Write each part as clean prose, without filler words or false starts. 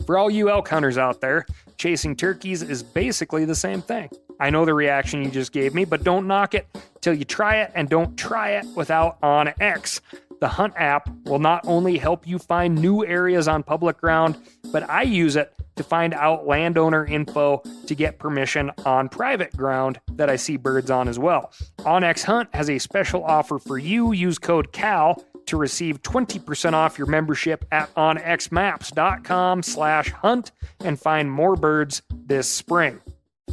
For all you elk hunters out there, chasing turkeys is basically the same thing. I know the reaction you just gave me, but don't knock it till you try it, and don't try it without OnX. The Hunt app will not only help you find new areas on public ground, but I use it to find out landowner info to get permission on private ground that I see birds on as well. OnX Hunt has a special offer for you. Use code CAL to receive 20% off your membership at onxmaps.com/hunt and find more birds this spring.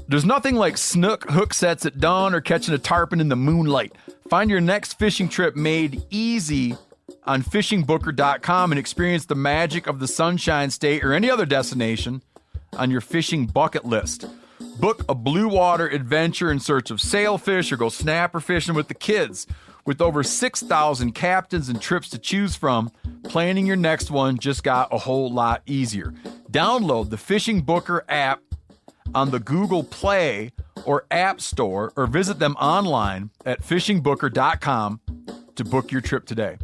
There's nothing like snook hook sets at dawn or catching a tarpon in the moonlight. Find your next fishing trip made easy on fishingbooker.com and experience the magic of the Sunshine State or any other destination on your fishing bucket list. Book a blue water adventure in search of sailfish or go snapper fishing with the kids. With over 6,000 captains and trips to choose from, planning your next one just got a whole lot easier. Download the Fishing Booker app on the Google Play or App Store, or visit them online at fishingbooker.com to book your trip today.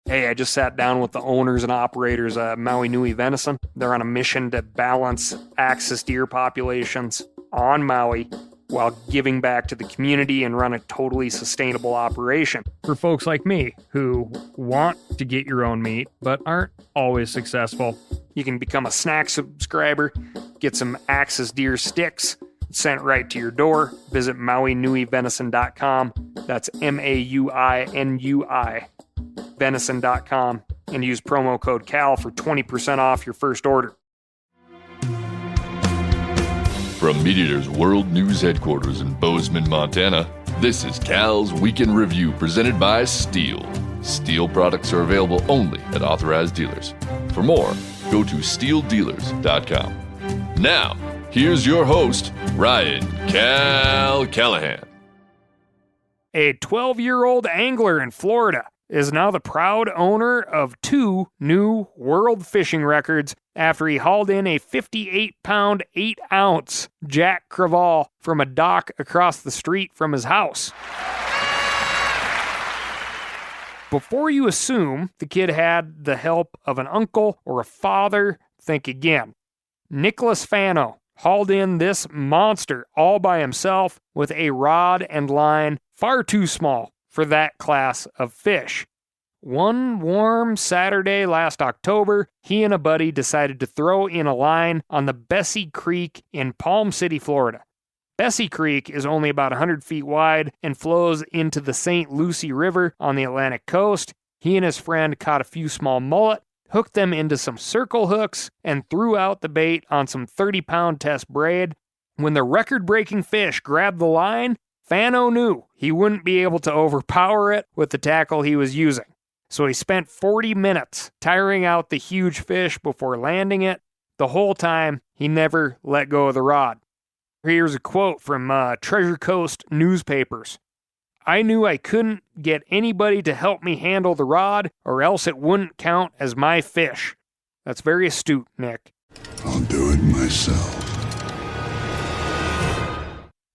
Hey, I just sat down with the owners and operators of Maui Nui Venison. They're on a mission to balance axis deer populations on Maui while giving back to the community and run a totally sustainable operation. For folks like me who want to get your own meat but aren't always successful, you can become a snack subscriber, get some axis deer sticks sent right to your door. Visit MauiNuiVenison.com. That's MAUINUI venison.com and use promo code CAL for 20% off your first order. From MeatEater's World News Headquarters in Bozeman, Montana, this is Cal's Weekend Review presented by Steel. Steel products are available only at authorized dealers. For more, go to steeldealers.com. Now, here's your host, Ryan Cal Callahan. A 12-year-old angler in Florida is now the proud owner of 2 new world fishing records after he hauled in a 58-pound, 8-ounce Jack Crevalle from a dock across the street from his house. Before you assume the kid had the help of an uncle or a father, think again. Nicholas Fano hauled in this monster all by himself with a rod and line far too small for that class of fish. One warm Saturday last October, he and a buddy decided to throw in a line on the Bessie Creek in Palm City, Florida. Bessie Creek is only about 100 feet wide and flows into the St. Lucie River on the Atlantic coast. He and his friend caught a few small mullet, hooked them into some circle hooks, and threw out the bait on some 30-pound test braid. When the record-breaking fish grabbed the line, Fano knew he wouldn't be able to overpower it with the tackle he was using. So he spent 40 minutes tiring out the huge fish before landing it. The whole time, he never let go of the rod. Here's a quote from Treasure Coast newspapers. "I knew I couldn't get anybody to help me handle the rod, or else it wouldn't count as my fish." That's very astute, Nick. I'll do it myself.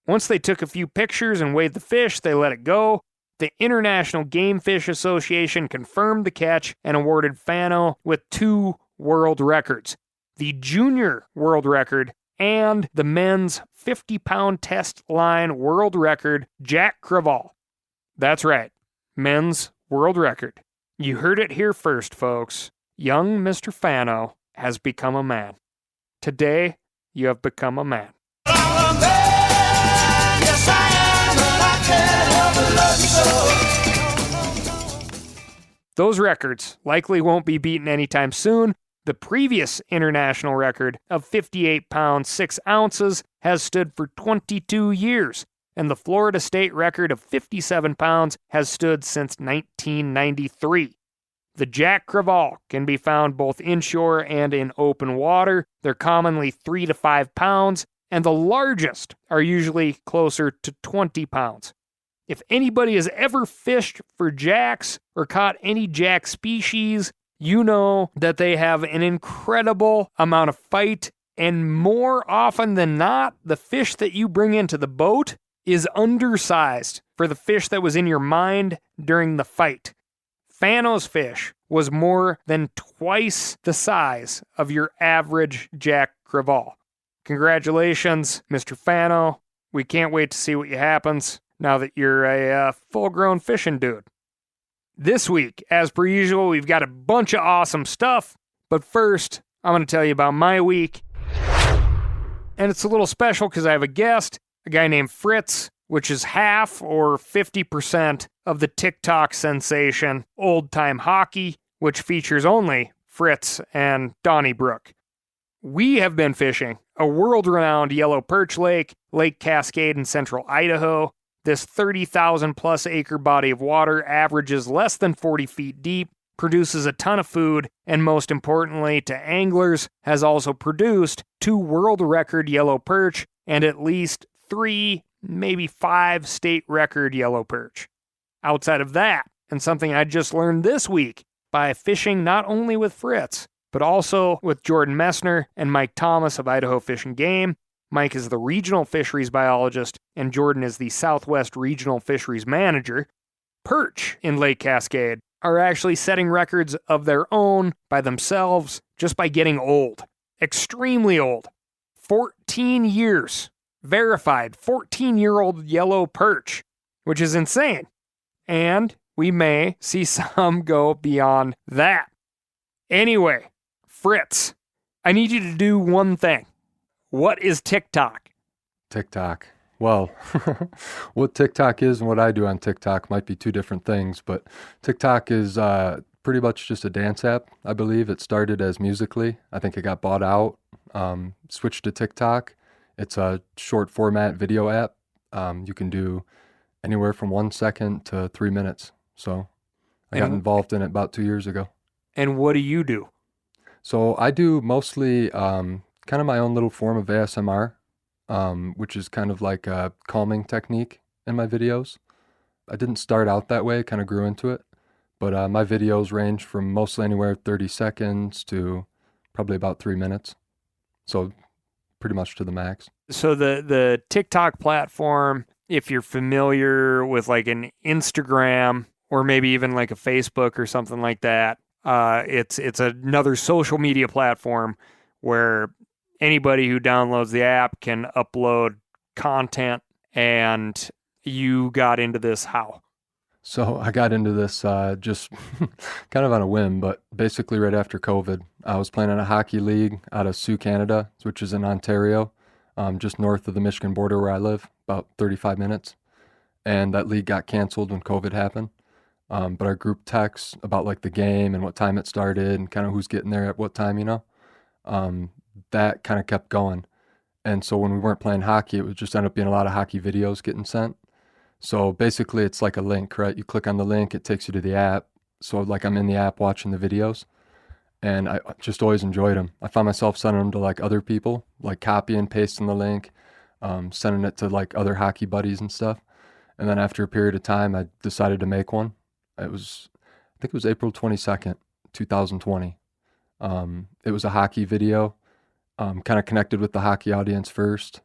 Once they took a few pictures and weighed the fish, they let it go. The International Game Fish Association confirmed the catch and awarded Fano with 2 world records. The junior world record and the men's 50-pound test line world record, Jack Crevalle. That's right, men's world record. You heard it here first, folks. Young Mr. Fano has become a man. Today, you have become a man. Those records likely won't be beaten anytime soon. The previous international record of 58 pounds 6 ounces has stood for 22 years, and the Florida state record of 57 pounds has stood since 1993. The Jack Crevalle can be found both inshore and in open water. They're commonly 3 to 5 pounds, and the largest are usually closer to 20 pounds. If anybody has ever fished for jacks or caught any jack species, you know that they have an incredible amount of fight, and more often than not, the fish that you bring into the boat is undersized for the fish that was in your mind during the fight. Fano's fish was more than twice the size of your average Jack Crevalle. Congratulations, Mr. Fano. We can't wait to see what happens now that you're a full-grown fishing dude. This week, as per usual, we've got a bunch of awesome stuff. But first, I'm going to tell you about my week. And it's a little special because I have a guest, a guy named Fritz, which is half or 50% of the TikTok sensation Old Time Hawkey, which features only Fritz and Donnybrook. We have been fishing a world-renowned yellow perch lake, Lake Cascade in central Idaho. This 30,000-plus acre body of water averages less than 40 feet deep, produces a ton of food, and most importantly to anglers, has also produced 2 world record yellow perch and at least 3, maybe 5 state record yellow perch. Outside of that, and something I just learned this week by fishing not only with Fritz, but also with Jordan Messner and Mike Thomas of Idaho Fish and Game. Mike is the regional fisheries biologist, and Jordan is the Southwest Regional Fisheries Manager. Perch in Lake Cascade are actually setting records of their own by themselves just by getting old. Extremely old. 14 years. Verified 14-year-old yellow perch, which is insane. And we may see some go beyond that. Anyway, Fritz, I need you to do one thing. What is TikTok? TikTok. Well, what TikTok is and what I do on TikTok might be 2 different things, but TikTok is pretty much just a dance app, I believe. It started as Musical.ly. I think it got bought out, switched to TikTok. It's a short format video app. You can do anywhere from 1 second to 3 minutes. So I got involved in it about 2 years ago. And what do you do? So I do mostly kind of my own little form of ASMR, which is kind of like a calming technique in my videos. I didn't start out that way, kind of grew into it. But my videos range from mostly anywhere 30 seconds to probably about 3 minutes. So pretty much to the max. So the TikTok platform, if you're familiar with like an Instagram or maybe even like a Facebook or something like that, it's another social media platform where anybody who downloads the app can upload content. And you got into this how? So I got into this just kind of on a whim, but basically right after COVID. I was playing in a hockey league out of Sioux, Canada, which is in Ontario, just north of the Michigan border where I live, about 35 minutes. And that league got canceled when COVID happened. But our group texts about like the game and what time it started and kind of who's getting there at what time, that kind of kept going. And so when we weren't playing hockey, it would just end up being a lot of hockey videos getting sent. So basically it's like a link, right? You click on the link, it takes you to the app. So like I'm in the app watching the videos, and I just always enjoyed them. I found myself sending them to like other people, like copy and pasting the link, sending it to like other hockey buddies and stuff. And then after a period of time, I decided to make one. I think it was April 22nd, 2020. It was a hockey video, kind of connected with the hockey audience first,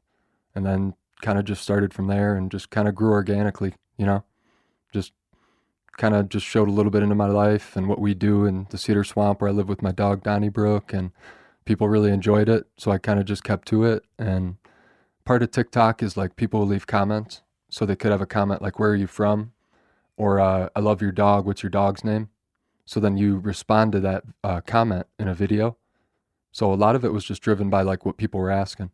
and then kind of just started from there and just kind of grew organically, just kind of just showed a little bit into my life and what we do in the Cedar Swamp where I live with my dog, Donnybrook, and people really enjoyed it. So I kind of just kept to it. And part of TikTok is like people will leave comments. So they could have a comment like, where are you from? Or I love your dog. What's your dog's name? So then you respond to that comment in a video. So a lot of it was just driven by like what people were asking.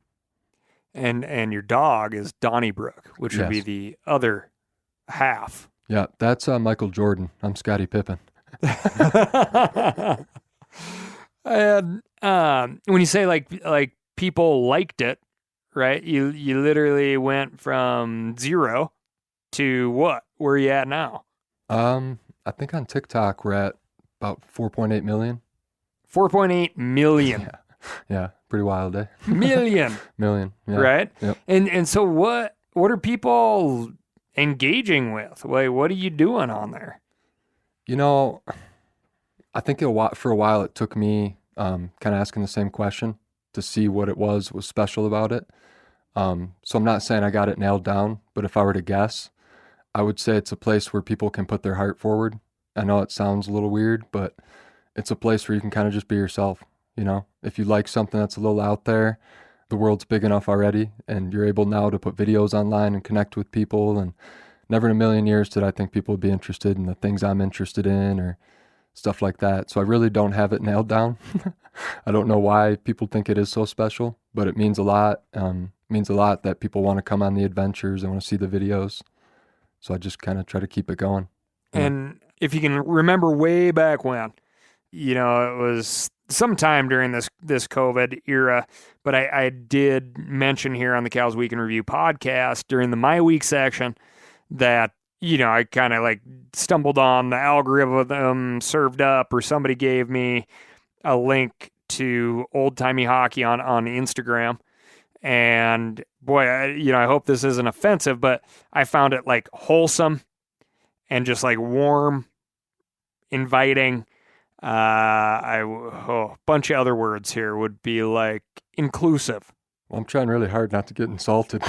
And your dog is Donnybrook, which would be the other half. Yeah, that's Michael Jordan. I'm Scottie Pippen. And when you say like people liked it, right? You literally went from 0 to what? Where are you at now? I think on TikTok we're at about 4.8 million. 4.8 million. Yeah, pretty wild, eh? Million. Million, yeah. Right? Yep. And so what are people engaging with? Like, what are you doing on there? I think for a while it took me kind of asking the same question to see what it was special about it. So I'm not saying I got it nailed down, but if I were to guess, I would say it's a place where people can put their heart forward I know it sounds a little weird, but it's a place where you can kind of just be yourself. You know, if you like something that's a little out there, the world's big enough already, and you're able now to put videos online and connect with people. And never in a million years did I think people would be interested in the things I'm interested in or stuff like that. So I really don't have it nailed down. I don't know why people think it is so special, but it means a lot. Means a lot that people want to come on the adventures and want to see the videos. So I just kind of try to keep it going. And if you can remember way back when, you know, it was sometime during this COVID era, but I did mention here on the Cows Week in Review podcast during the My Week section that, you know, I kind of like stumbled on the algorithm served up, or somebody gave me a link to Old Timey Hawkey on Instagram. And boy, I hope this isn't offensive, but I found it like wholesome and just like warm, inviting. Bunch of other words here would be like inclusive. Well, I'm trying really hard not to get insulted.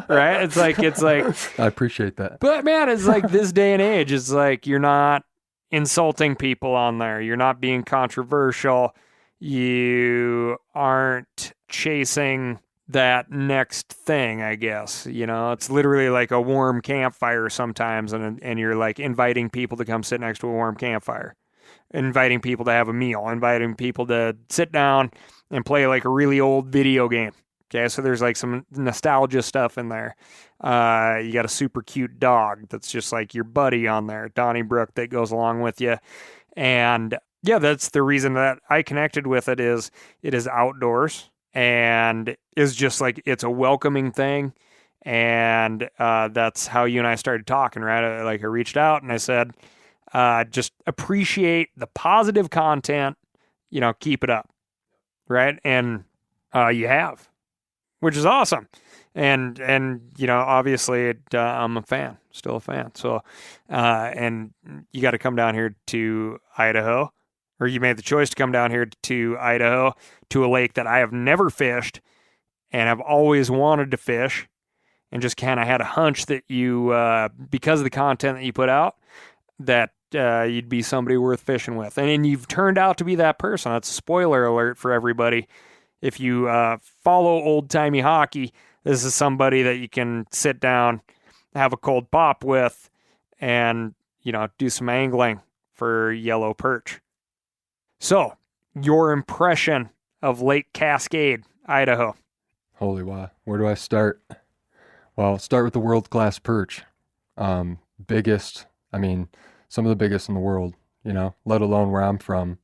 Right? It's like I appreciate that. But man, it's like this day and age, it's like you're not insulting people on there. You're not being controversial. You aren't chasing that next thing, I guess. You know, it's literally like a warm campfire sometimes, and you're like inviting people to come sit next to a warm campfire, inviting people to have a meal, inviting people to sit down and play like a really old video game. Okay, so there's like some nostalgia stuff in there. You got a super cute dog that's just like your buddy on there, Donnybrook, that goes along with you. And yeah, that's the reason that I connected with it is outdoors and is just like, it's a welcoming thing. And that's how you and I started talking, right? Like I reached out and I said, just appreciate the positive content, you know, keep it up. Right. And you have, which is awesome. And you know, obviously I'm a fan, still a fan. So, and you got to come down here to Idaho, or you made the choice to come down here to Idaho to a lake that I have never fished and I've always wanted to fish, and just kind of had a hunch that you, because of the content that you put out, that you'd be somebody worth fishing with. And you've turned out to be that person. That's a spoiler alert for everybody. If you follow Old Timey Hawkey, this is somebody that you can sit down, have a cold pop with, and, you know, do some angling for yellow perch. So, your impression of Lake Cascade, Idaho. Holy wow. Where do I start? Well, I'll start with the world-class perch. Biggest, I mean, some of the biggest in the world, you know, let alone where I'm from.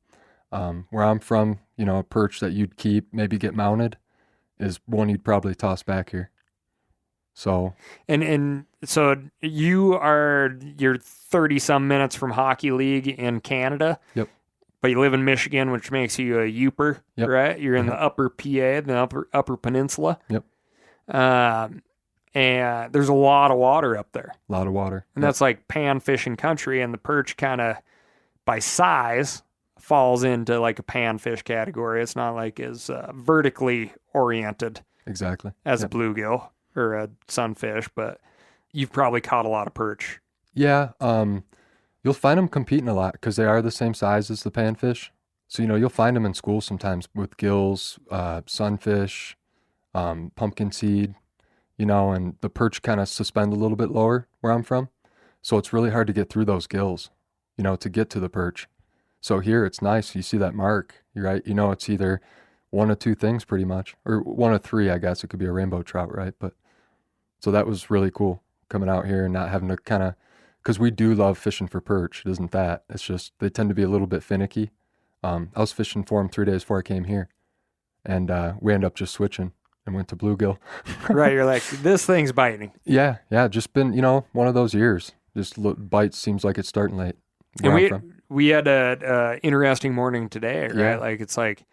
Where I'm from, you know, a perch that you'd keep, maybe get mounted, is one you'd probably toss back here. So. And so you're 30 some minutes from Hockey League in Canada. Yep. But you live in Michigan, which makes you a Youper, yep. Right? You're in the upper PA, the upper peninsula. Yep. And there's a lot of water up there. A lot of water. And that's like pan fishing country, and the perch kind of, by size, falls into like a pan fish category. It's not like as vertically oriented exactly as a bluegill or a sunfish, but you've probably caught a lot of perch. Yeah. You'll find them competing a lot because they are the same size as the panfish. So, you know, you'll find them in school sometimes with gills, sunfish, pumpkin seed, you know, and the perch kind of suspend a little bit lower where I'm from. So it's really hard to get through those gills, you know, to get to the perch. So here it's nice. You see that mark, right? You know, it's either one of two things pretty much, or one of three, I guess. It could be a rainbow trout, right? But so that was really cool coming out here and not having to kind of, because we do love fishing for perch. It isn't that. It's just they tend to be a little bit finicky. I was fishing for them 3 days before I came here, and we ended up just switching and went to bluegill. Right. You're like, this thing's biting. Yeah. Just been, you know, one of those years. Just bites seems like it's starting late. And we had a interesting morning today, right? Yeah. Like it's like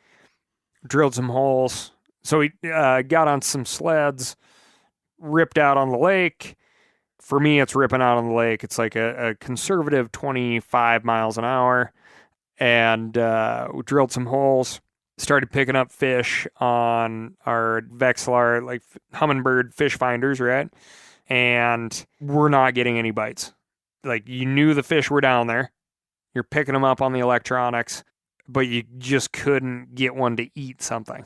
drilled some holes. So we got on some sleds, ripped out on the lake. For me, it's ripping out on the lake. It's like a conservative 25 miles an hour. And we drilled some holes, started picking up fish on our Vexilar, like Humminbird fish finders, right? And we're not getting any bites. Like, you knew the fish were down there. You're picking them up on the electronics, but you just couldn't get one to eat something.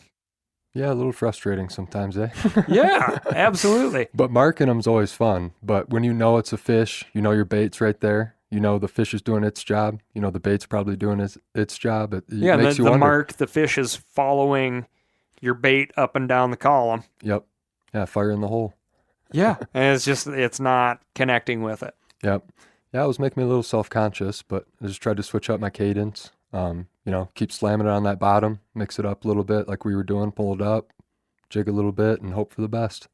Yeah, a little frustrating sometimes, eh? Yeah, absolutely. But marking them's always fun. But when you know it's a fish, you know your bait's right there. You know the fish is doing its job. You know the bait's probably doing its job. It Yeah, makes you the wonder. mark, the fish is following your bait up and down the column. Yep. Yeah, fire in the hole. Yeah, and it's not connecting with it. Yep. Yeah, it was making me a little self-conscious, but I just tried to switch up my cadence. Keep slamming it on that bottom, mix it up a little bit like we were doing, pull it up, jig a little bit, and hope for the best.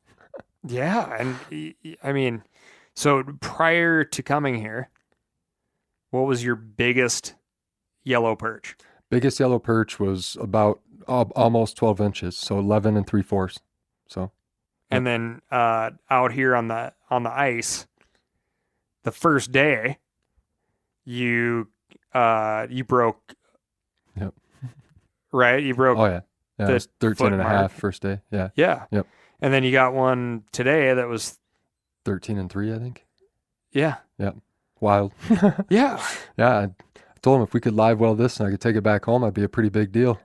Yeah, and I mean, so prior to coming here, what was your biggest yellow perch? Biggest yellow perch was about almost 12 inches, so 11 3/4. So. And then out here on the ice, the first day, you broke. Yep. Right, you broke. Oh yeah. Yeah, it was 13 and a half first day. Yeah. Yeah. Yep. And then you got one today that was 13 3, I think. Yeah. Yep. Wild. Yeah. Yeah. I told him if we could live well this and I could take it back home, I'd be a pretty big deal.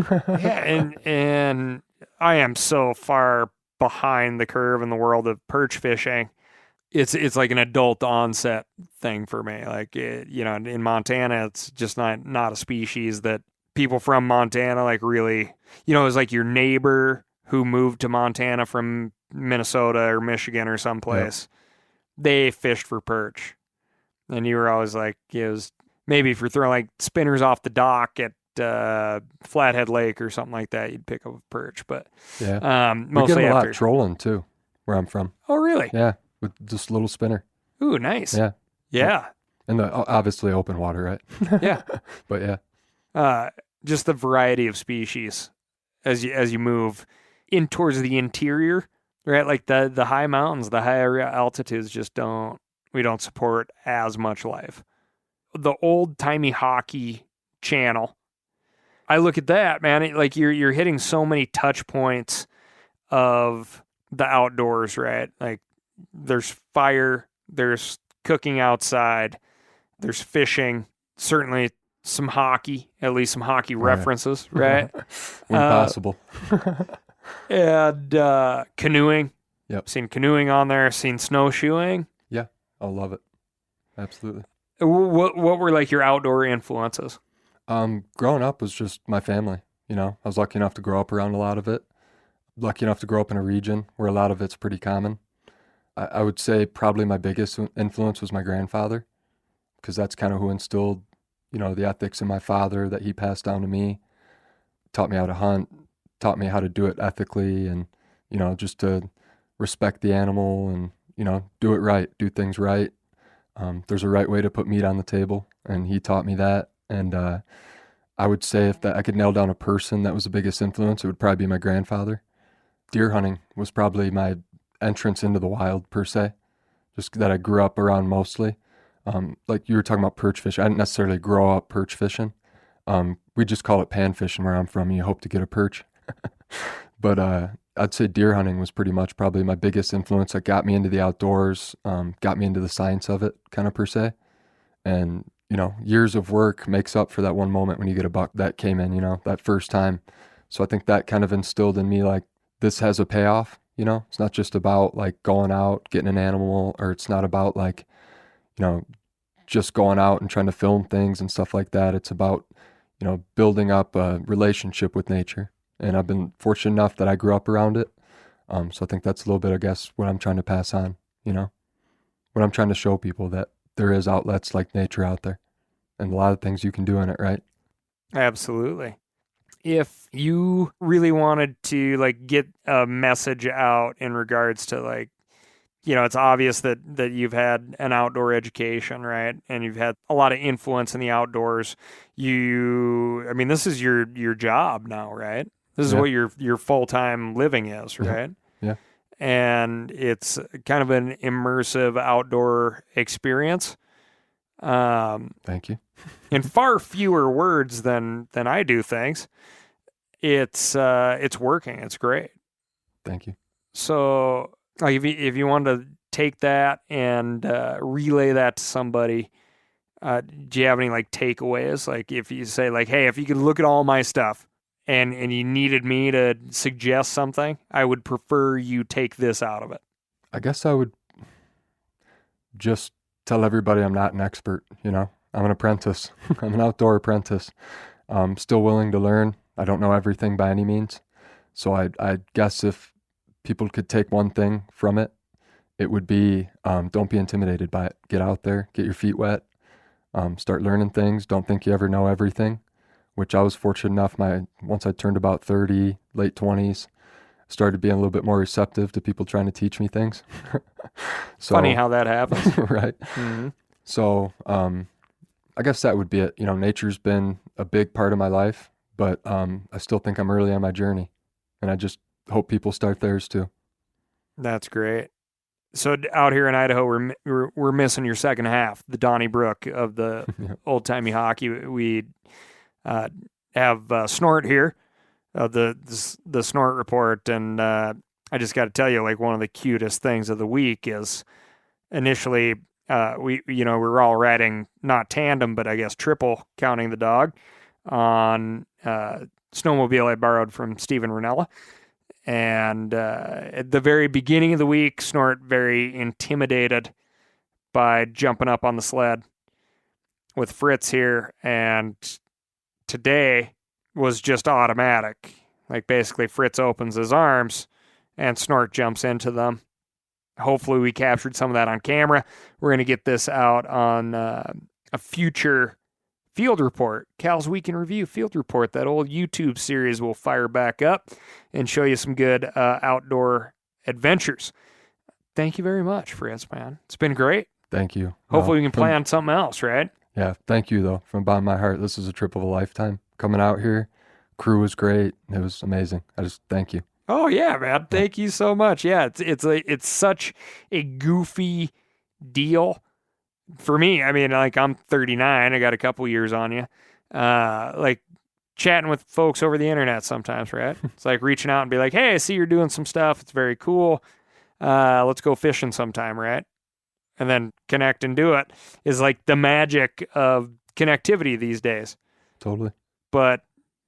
Yeah, and I am so far behind the curve in the world of perch fishing. It's like an adult onset thing for me. Like in Montana, it's just not a species that people from Montana like really. It's like your neighbor who moved to Montana from Minnesota or Michigan or someplace. Yep. They fished for perch, and you were always like, it was maybe if you're throwing like spinners off the dock at Flathead Lake or something like that, you'd pick up a perch. But yeah, mostly we get a lot after trolling too, where I'm from. Oh, really? Yeah, with just a little spinner. Ooh, nice. Yeah, yeah. And obviously open water, right? Yeah, but yeah, just the variety of species as you move in towards the interior, right? Like the high mountains, the higher altitudes we don't support as much life. The old timey Hawkey channel, I look at that, man. Like you're hitting so many touch points of the outdoors, right? Like there's fire, there's cooking outside, there's fishing, certainly some hockey, at least some hockey references, right? When possible. And canoeing. Yep. Seen canoeing on there, seen snowshoeing. Yeah, I love it. Absolutely. What were like your outdoor influences? Growing up was just my family. I was lucky enough to grow up around a lot of it. Lucky enough to grow up in a region where a lot of it's pretty common. I would say probably my biggest influence was my grandfather, because that's kind of who instilled, the ethics in my father that he passed down to me. Taught me how to hunt, taught me how to do it ethically, and, just to respect the animal and, do it right, do things right. There's a right way to put meat on the table, and he taught me that. And I would say if I could nail down a person that was the biggest influence, it would probably be my grandfather. Deer hunting was probably my entrance into the wild, per se, just that I grew up around mostly. Like you were talking about perch fishing. I didn't necessarily grow up perch fishing. We just call it pan fishing where I'm from. You hope to get a perch. But I'd say deer hunting was pretty much probably my biggest influence that got me into the outdoors, got me into the science of it, kind of per se. And, years of work makes up for that one moment when you get a buck that came in, that first time. So I think that kind of instilled in me, like, this has a payoff, It's not just about, like, going out, getting an animal, or it's not about, like, just going out and trying to film things and stuff like that. It's about, building up a relationship with nature. And I've been fortunate enough that I grew up around it. So I think that's a little bit, I guess, what I'm trying to pass on, what I'm trying to show people, that there is outlets like nature out there and a lot of things you can do in it, right? Absolutely. If you really wanted to like get a message out in regards to like, it's obvious that you've had an outdoor education, right? And you've had a lot of influence in the outdoors. This is your job now, right? This is what your full-time living is, right? Yeah. And it's kind of an immersive outdoor experience. Thank you. In far fewer words than I do things. It's working. It's great. Thank you. So like if you wanted to take that and relay that to somebody, Do you have any like takeaways? Like if you say like, hey, if you could look at all my stuff and you needed me to suggest something, I would prefer you take this out of it. I guess I would just tell everybody I'm not an expert, you know. I'm an apprentice. I'm an outdoor apprentice. Still willing to learn. I don't know everything by any means. So I guess if people could take one thing from it, it would be don't be intimidated by it. Get out there, get your feet wet, start learning things. Don't think you ever know everything, which I was fortunate enough. Once I turned about 30, late 20s, started being a little bit more receptive to people trying to teach me things. So, funny how that happens. Right. Mm-hmm. So I guess that would be it. You know, nature's been a big part of my life, but I still think I'm early on my journey, and I just hope people start theirs too. That's great. So out here in Idaho, we're missing your second half, the Donnybrook of the old timey hockey. We have Snort here, the Snort report, and I just got to tell you, like one of the cutest things of the week is initially we're all riding not tandem, but I guess triple, counting the dog, on snowmobile I borrowed from Stephen Ranella. And at the very beginning of the week, Snort very intimidated by jumping up on the sled with Fritz here. And today was just automatic. Like basically Fritz opens his arms and Snort jumps into them. Hopefully we captured some of that on camera. We're going to get this out on a future Field Report, Cal's Week in Review Field Report. That old YouTube series will fire back up and show you some good outdoor adventures. Thank you very much, Fritz, man. It's been great. Thank you. Hopefully we can plan something else, right? Yeah, thank you, though. From the bottom of my heart, this is a trip of a lifetime. Coming out here, crew was great. It was amazing. I just thank you. Oh, yeah, man. Thank you so much. Yeah, it's such a goofy deal. For me, I mean, like I'm 39, I got a couple years on you. Like chatting with folks over the internet sometimes, right? It's like reaching out and be like, hey, I see you're doing some stuff. It's very cool. Let's go fishing sometime, right? And then connect and do it is like the magic of connectivity these days. Totally. But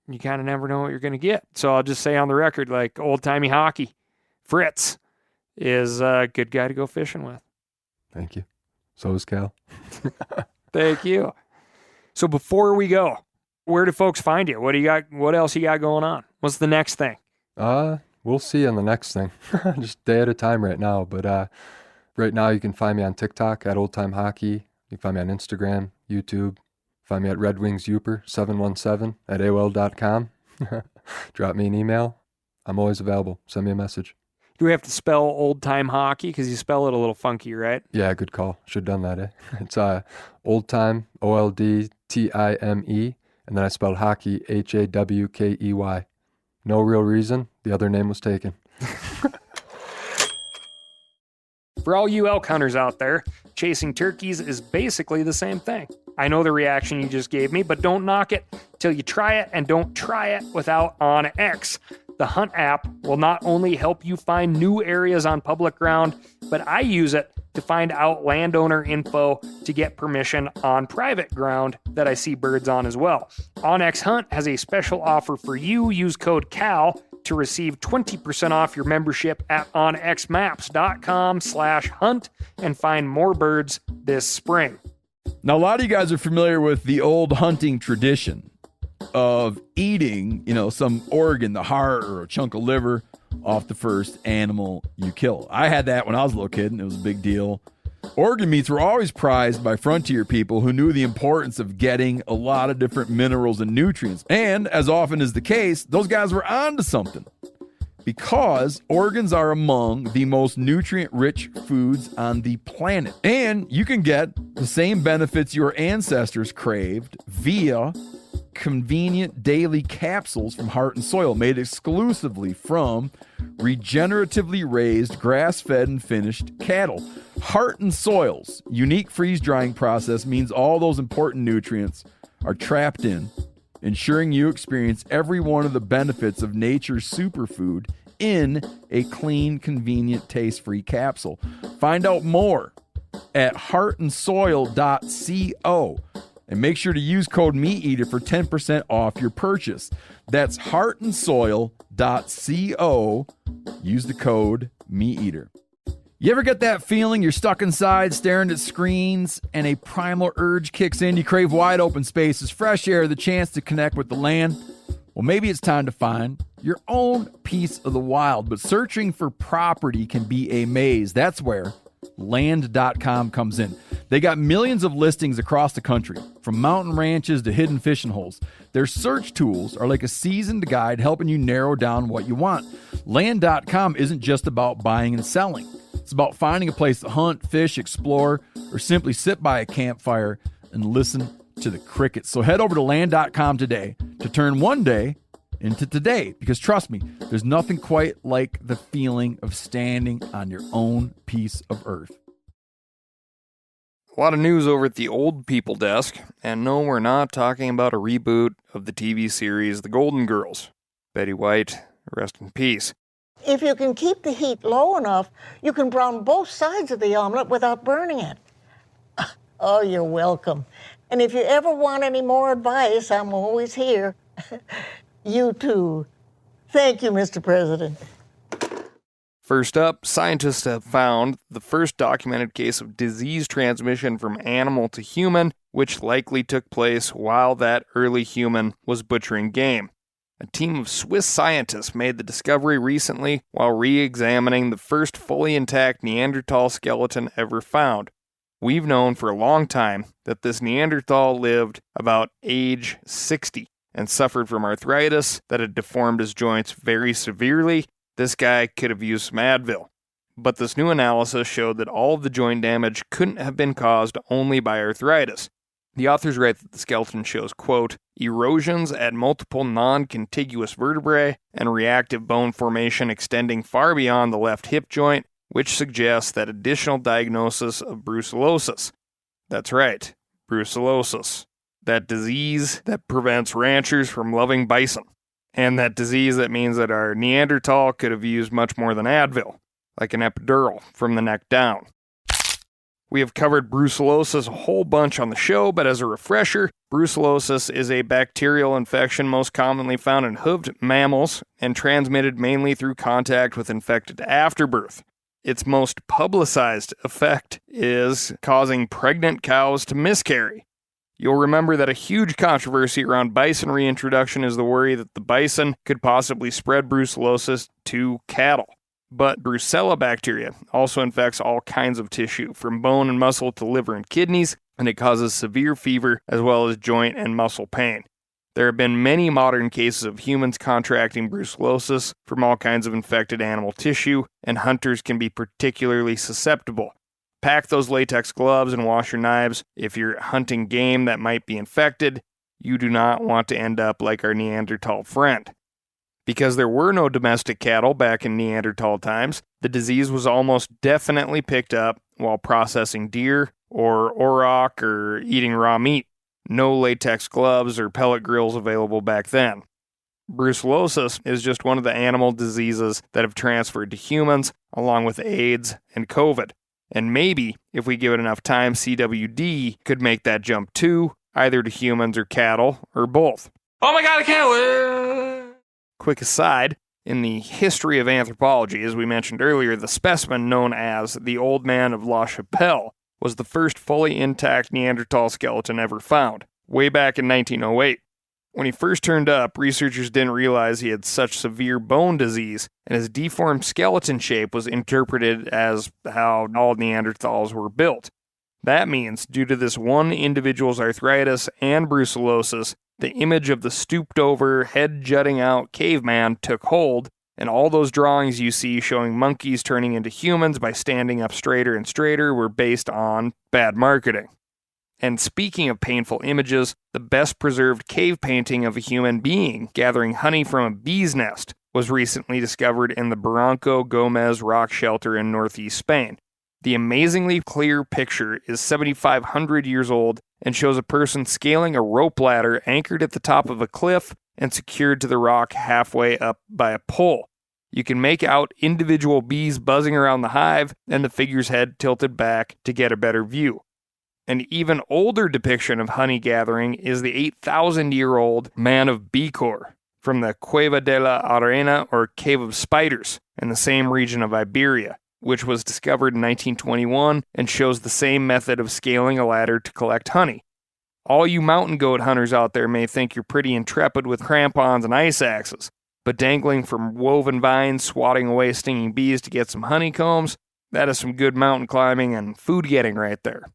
you kind of never know what you're going to get. So I'll just say on the record, like old timey hockey, Fritz is a good guy to go fishing with. Thank you. So is Cal. Thank you. So before we go, where do folks find you? What do you got? What else you got going on? What's the next thing? We'll see on the next thing. Just day at a time right now. But right now you can find me on TikTok at Old Time Hockey. You can find me on Instagram, YouTube. Find me at Red Wings Uper 717 at AOL.com. Drop me an email. I'm always available. Send me a message. Do we have to spell old time hockey? Because you spell it a little funky, right? Yeah, good call. Should have done that, eh? It's old time, OLDTIME, and then I spelled hockey, HAWKEY. No real reason. The other name was taken. For all you elk hunters out there, chasing turkeys is basically the same thing. I know the reaction you just gave me, but don't knock it till you try it, and don't try it without OnX. The Hunt app will not only help you find new areas on public ground, but I use it to find out landowner info to get permission on private ground that I see birds on as well. OnX Hunt has a special offer for you. Use code CAL to receive 20% off your membership at onxmaps.com/hunt and find more birds this spring. Now, a lot of you guys are familiar with the old hunting tradition of eating, some organ, the heart or a chunk of liver off the first animal you kill. I had that when I was a little kid, and it was a big deal. Organ meats were always prized by frontier people who knew the importance of getting a lot of different minerals and nutrients. And as often is the case, those guys were onto something, because organs are among the most nutrient-rich foods on the planet. And you can get the same benefits your ancestors craved via convenient daily capsules from Heart and Soil, made exclusively from regeneratively raised, grass-fed, and finished cattle. Heart and Soil's unique freeze-drying process means all those important nutrients are trapped in, ensuring you experience every one of the benefits of nature's superfood in a clean, convenient, taste-free capsule. Find out more at heartandsoil.co. And make sure to use code MeatEater for 10% off your purchase. That's heartandsoil.co. Use the code MeatEater. You ever get that feeling you're stuck inside staring at screens and a primal urge kicks in? You crave wide open spaces, fresh air, the chance to connect with the land? Well, maybe it's time to find your own piece of the wild, but searching for property can be a maze. That's where Land.com comes in. They got millions of listings across the country, from mountain ranches to hidden fishing holes. Their search tools are like a seasoned guide helping you narrow down what you want. Land.com isn't just about buying and selling. It's about finding a place to hunt, fish, explore, or simply sit by a campfire and listen to the crickets. So head over to Land.com today to turn one day into today, because trust me, there's nothing quite like the feeling of standing on your own piece of earth. A lot of news over at the old people desk, and no, we're not talking about a reboot of the TV series The Golden Girls. Betty White, rest in peace. If you can keep the heat low enough, you can brown both sides of the omelet without burning it. Oh, you're welcome. And if you ever want any more advice, I'm always here. You too. Thank you, Mr. President. First up, scientists have found the first documented case of disease transmission from animal to human, which likely took place while that early human was butchering game. A team of Swiss scientists made the discovery recently while re-examining the first fully intact Neanderthal skeleton ever found. We've known for a long time that this Neanderthal lived about age 60 and suffered from arthritis that had deformed his joints very severely. This guy could have used some Advil. But this new analysis showed that all of the joint damage couldn't have been caused only by arthritis. The authors write that the skeleton shows, quote, erosions at multiple non-contiguous vertebrae and reactive bone formation extending far beyond the left hip joint, which suggests that additional diagnosis of brucellosis. That's right, brucellosis. That disease that prevents ranchers from loving bison. And that disease that means that our Neanderthal could have used much more than Advil, like an epidural from the neck down. We have covered brucellosis a whole bunch on the show, but as a refresher, brucellosis is a bacterial infection most commonly found in hoofed mammals and transmitted mainly through contact with infected afterbirth. Its most publicized effect is causing pregnant cows to miscarry. You'll remember that a huge controversy around bison reintroduction is the worry that the bison could possibly spread brucellosis to cattle. But Brucella bacteria also infects all kinds of tissue, from bone and muscle to liver and kidneys, and it causes severe fever as well as joint and muscle pain. There have been many modern cases of humans contracting brucellosis from all kinds of infected animal tissue, and hunters can be particularly susceptible. Pack those latex gloves and wash your knives if you're hunting game that might be infected. You do not want to end up like our Neanderthal friend. Because there were no domestic cattle back in Neanderthal times, the disease was almost definitely picked up while processing deer or auroch or eating raw meat. No latex gloves or pellet grills available back then. Brucellosis is just one of the animal diseases that have transferred to humans, along with AIDS and COVID. And maybe, if we give it enough time, CWD could make that jump too, either to humans or cattle, or both. Oh my god, I can't wait! Quick aside, in the history of anthropology, as we mentioned earlier, the specimen known as the Old Man of La Chapelle was the first fully intact Neanderthal skeleton ever found, way back in 1908. When he first turned up, researchers didn't realize he had such severe bone disease, and his deformed skeleton shape was interpreted as how all Neanderthals were built. That means, due to this one individual's arthritis and brucellosis, the image of the stooped-over, head-jutting-out caveman took hold, and all those drawings you see showing monkeys turning into humans by standing up straighter and straighter were based on bad marketing. And speaking of painful images, the best preserved cave painting of a human being gathering honey from a bee's nest was recently discovered in the Barranco Gomez rock shelter in northeast Spain. The amazingly clear picture is 7,500 years old and shows a person scaling a rope ladder anchored at the top of a cliff and secured to the rock halfway up by a pole. You can make out individual bees buzzing around the hive and the figure's head tilted back to get a better view. An even older depiction of honey gathering is the 8,000-year-old Man of Bicor from the Cueva de la Arena, or Cave of Spiders, in the same region of Iberia, which was discovered in 1921 and shows the same method of scaling a ladder to collect honey. All you mountain goat hunters out there may think you're pretty intrepid with crampons and ice axes, but dangling from woven vines, swatting away stinging bees to get some honeycombs, that is some good mountain climbing and food getting right there.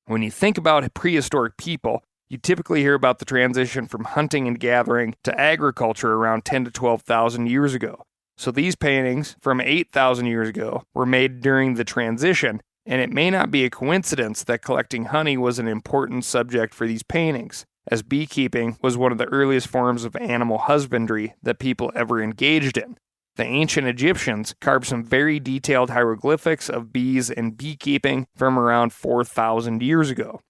When you think about prehistoric people, you typically hear about the transition from hunting and gathering to agriculture around 10 to 12,000 years ago. So these paintings from 8,000 years ago were made during the transition, and it may not be a coincidence that collecting honey was an important subject for these paintings, as beekeeping was one of the earliest forms of animal husbandry that people ever engaged in. The ancient Egyptians carved some very detailed hieroglyphics of bees and beekeeping from around 4,000 years ago.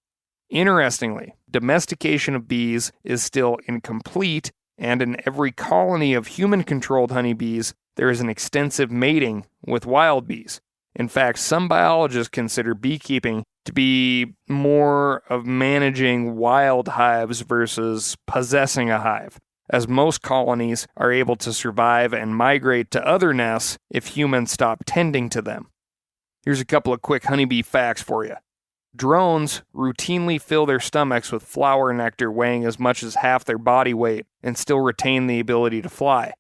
Interestingly, domestication of bees is still incomplete, and in every colony of human-controlled honeybees, there is an extensive mating with wild bees. In fact, some biologists consider beekeeping to be more of managing wild hives versus possessing a hive, as most colonies are able to survive and migrate to other nests if humans stop tending to them. Here's a couple of quick honeybee facts for you. Drones routinely fill their stomachs with flower nectar weighing as much as half their body weight and still retain the ability to fly.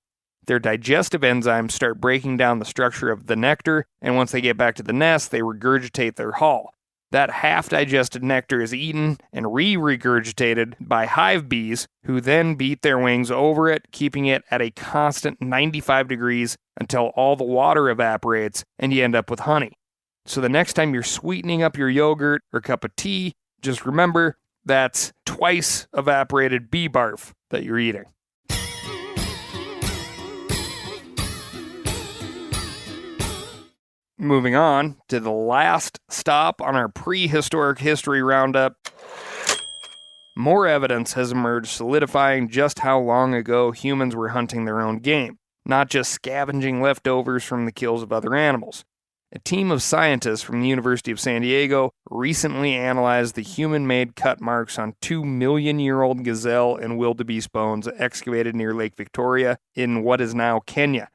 Their digestive enzymes start breaking down the structure of the nectar, and once they get back to the nest, they regurgitate their hull. That half-digested nectar is eaten and re-regurgitated by hive bees, who then beat their wings over it, keeping it at a constant 95 degrees until all the water evaporates and you end up with honey. So the next time you're sweetening up your yogurt or cup of tea, just remember that's twice evaporated bee barf that you're eating. Moving on to the last stop on our prehistoric history roundup, more evidence has emerged solidifying just how long ago humans were hunting their own game, not just scavenging leftovers from the kills of other animals. A team of scientists from the University of San Diego recently analyzed the human-made cut marks on 2-million-year-old gazelle and wildebeest bones excavated near Lake Victoria in what is now Kenya.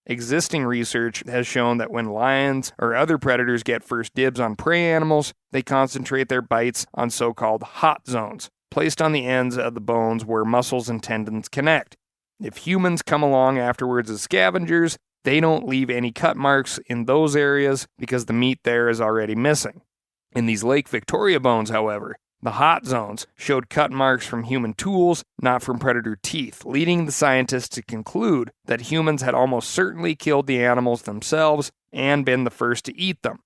Existing research has shown that when lions or other predators get first dibs on prey animals, they concentrate their bites on so-called hot zones, placed on the ends of the bones where muscles and tendons connect. If humans come along afterwards as scavengers, they don't leave any cut marks in those areas because the meat there is already missing. In these Lake Victoria bones, however, the hot zones showed cut marks from human tools, not from predator teeth, leading the scientists to conclude that humans had almost certainly killed the animals themselves and been the first to eat them.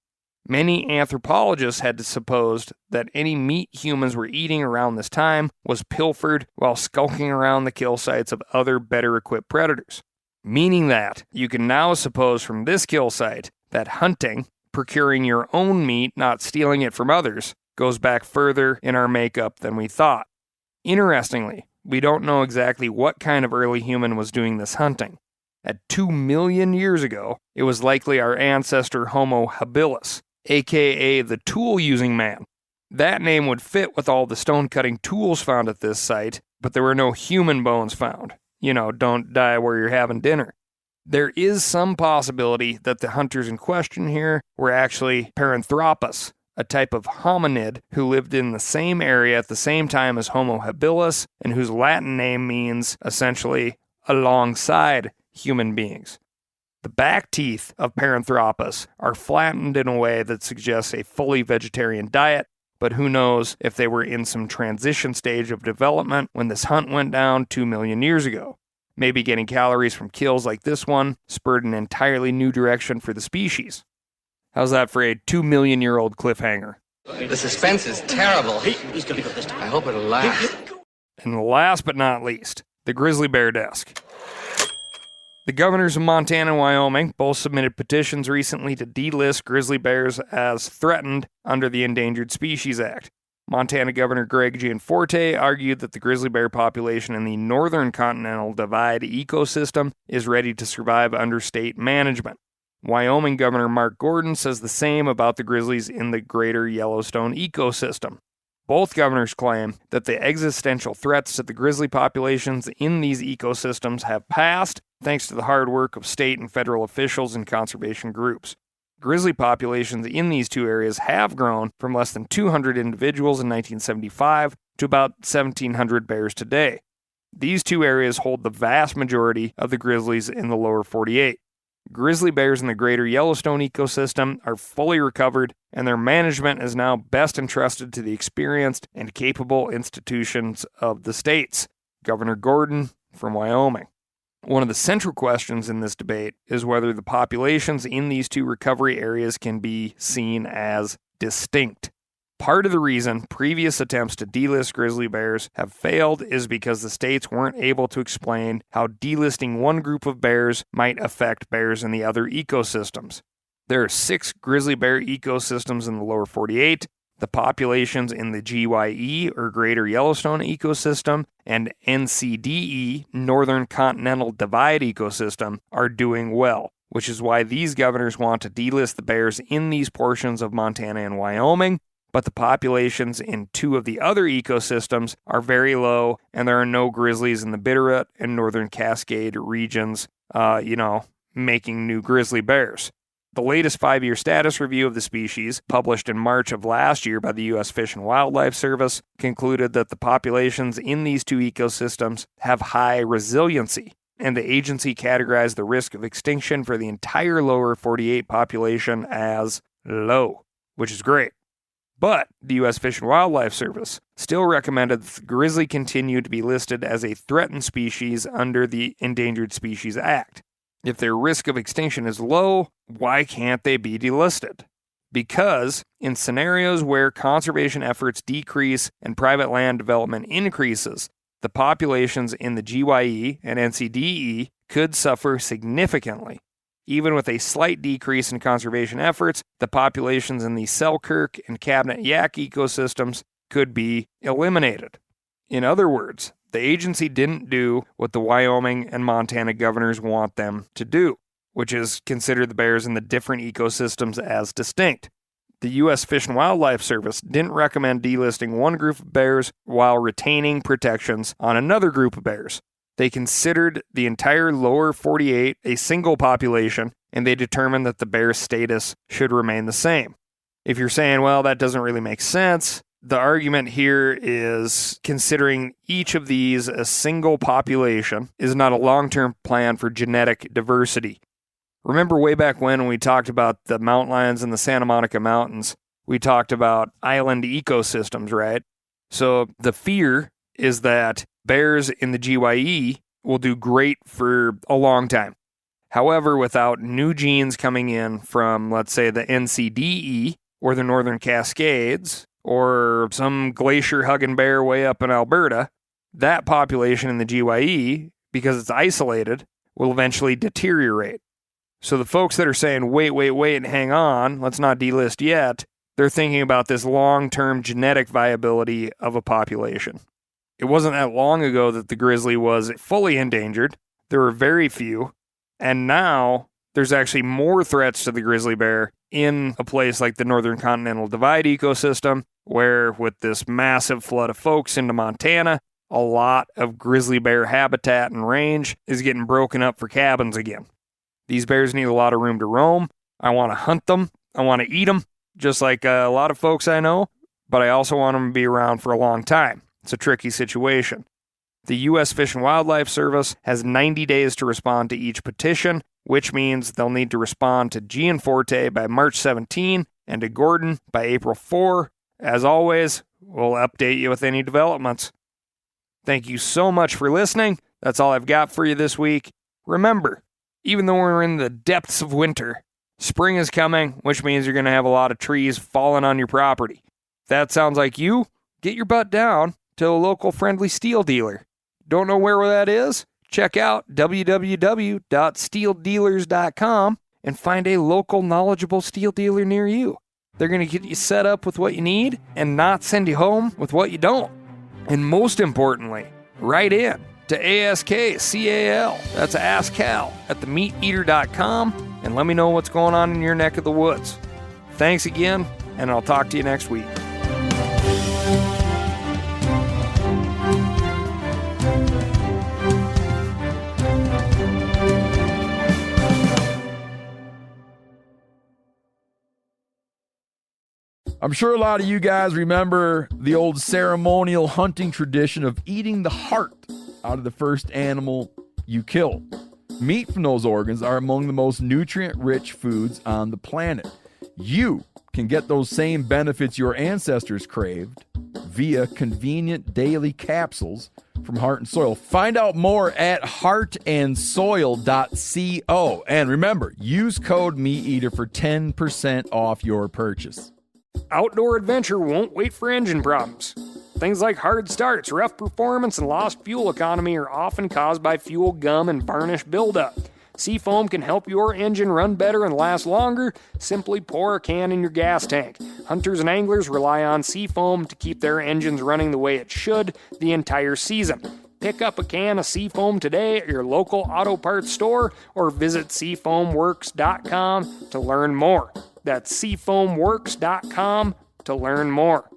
Many anthropologists had supposed that any meat humans were eating around this time was pilfered while skulking around the kill sites of other better-equipped predators. Meaning that you can now suppose from this kill site that hunting, procuring your own meat, not stealing it from others, goes back further in our makeup than we thought. Interestingly, we don't know exactly what kind of early human was doing this hunting. At 2 million years ago, it was likely our ancestor Homo habilis, aka the tool-using man. That name would fit with all the stone-cutting tools found at this site, but there were no human bones found. You know, don't die where you're having dinner. There is some possibility that the hunters in question here were actually Paranthropus, a type of hominid who lived in the same area at the same time as Homo habilis, and whose Latin name means, essentially, alongside human beings. The back teeth of Paranthropus are flattened in a way that suggests a fully vegetarian diet, but who knows if they were in some transition stage of development when this hunt went down 2 million years ago. Maybe getting calories from kills like this one spurred an entirely new direction for the species. How's that for a 2 million-year-old cliffhanger? The suspense is terrible. He's gonna go this time. I hope it'll last. And last but not least, the grizzly bear desk. The governors of Montana and Wyoming both submitted petitions recently to delist grizzly bears as threatened under the Endangered Species Act. Montana Governor Greg Gianforte argued that the grizzly bear population in the northern Continental Divide ecosystem is ready to survive under state management. Wyoming Governor Mark Gordon says the same about the grizzlies in the greater Yellowstone ecosystem. Both governors claim that the existential threats to the grizzly populations in these ecosystems have passed thanks to the hard work of state and federal officials and conservation groups. Grizzly populations in these two areas have grown from less than 200 individuals in 1975 to about 1,700 bears today. These two areas hold the vast majority of the grizzlies in the lower 48. Grizzly bears in the greater Yellowstone ecosystem are fully recovered, and their management is now best entrusted to the experienced and capable institutions of the states. Governor Gordon from Wyoming. One of the central questions in this debate is whether the populations in these two recovery areas can be seen as distinct. Part of the reason previous attempts to delist grizzly bears have failed is because the states weren't able to explain how delisting one group of bears might affect bears in the other ecosystems. There are 6 grizzly bear ecosystems in the lower 48. The populations in the GYE, or Greater Yellowstone Ecosystem, and NCDE, Northern Continental Divide Ecosystem, are doing well, which is why these governors want to delist the bears in these portions of Montana and Wyoming, but the populations in 2 of the other ecosystems are very low, and there are no grizzlies in the Bitterroot and Northern Cascade regions, making new grizzly bears. The latest 5-year status review of the species, published in March of last year by the U.S. Fish and Wildlife Service, concluded that the populations in these 2 ecosystems have high resiliency, and the agency categorized the risk of extinction for the entire lower 48 population as low, which is great. But the U.S. Fish and Wildlife Service still recommended that the grizzly continue to be listed as a threatened species under the Endangered Species Act. If their risk of extinction is low, why can't they be delisted? Because in scenarios where conservation efforts decrease and private land development increases, the populations in the GYE and NCDE could suffer significantly. Even with a slight decrease in conservation efforts, the populations in the Selkirk and Cabinet Yaak ecosystems could be eliminated. In other words, the agency didn't do what the Wyoming and Montana governors want them to do, which is consider the bears in the different ecosystems as distinct. The U.S. Fish and Wildlife Service didn't recommend delisting one group of bears while retaining protections on another group of bears. They considered the entire lower 48 a single population, and they determined that the bear status should remain the same. If you're saying, well, that doesn't really make sense, the argument here is considering each of these a single population is not a long-term plan for genetic diversity. Remember way back when we talked about the mountain lions in the Santa Monica Mountains, we talked about island ecosystems, right? So the fear is that bears in the GYE will do great for a long time. However, without new genes coming in from, let's say, the NCDE or the Northern Cascades or some glacier-hugging bear way up in Alberta, that population in the GYE, because it's isolated, will eventually deteriorate. So the folks that are saying, wait, and hang on, let's not delist yet, they're thinking about this long-term genetic viability of a population. It wasn't that long ago that the grizzly was fully endangered. There were very few. And now there's actually more threats to the grizzly bear in a place like the Northern Continental Divide ecosystem, where with this massive flood of folks into Montana, a lot of grizzly bear habitat and range is getting broken up for cabins again. These bears need a lot of room to roam. I want to hunt them. I want to eat them, just like a lot of folks I know, but I also want them to be around for a long time. It's a tricky situation. The U.S. Fish and Wildlife Service has 90 days to respond to each petition, which means they'll need to respond to Gianforte by March 17 and to Gordon by April 4. As always, we'll update you with any developments. Thank you so much for listening. That's all I've got for you this week. Remember, even though we're in the depths of winter, spring is coming, which means you're going to have a lot of trees falling on your property. If that sounds like you, get your butt down to a local friendly steel dealer. Don't know where that is? Check out www.steeldealers.com and find a local knowledgeable steel dealer near you. They're going to get you set up with what you need and not send you home with what you don't. And most importantly, write in to ASKCAL, that's Ask Cal, at themeateater.com, and let me know what's going on in your neck of the woods. Thanks again, and I'll talk to you next week. I'm sure a lot of you guys remember the old ceremonial hunting tradition of eating the heart out of the first animal you kill. Meat from those organs are among the most nutrient-rich foods on the planet. You can get those same benefits your ancestors craved via convenient daily capsules from Heart and Soil. Find out more at heartandsoil.co. And remember, use code MeatEater for 10% off your purchase. Outdoor adventure won't wait for engine problems. Things like hard starts, rough performance, and lost fuel economy are often caused by fuel gum and varnish buildup. Seafoam can help your engine run better and last longer. Simply pour a can in your gas tank. Hunters and anglers rely on Seafoam to keep their engines running the way it should the entire season. Pick up a can of Seafoam today at your local auto parts store or visit seafoamworks.com to learn more. That's seafoamworks.com to learn more.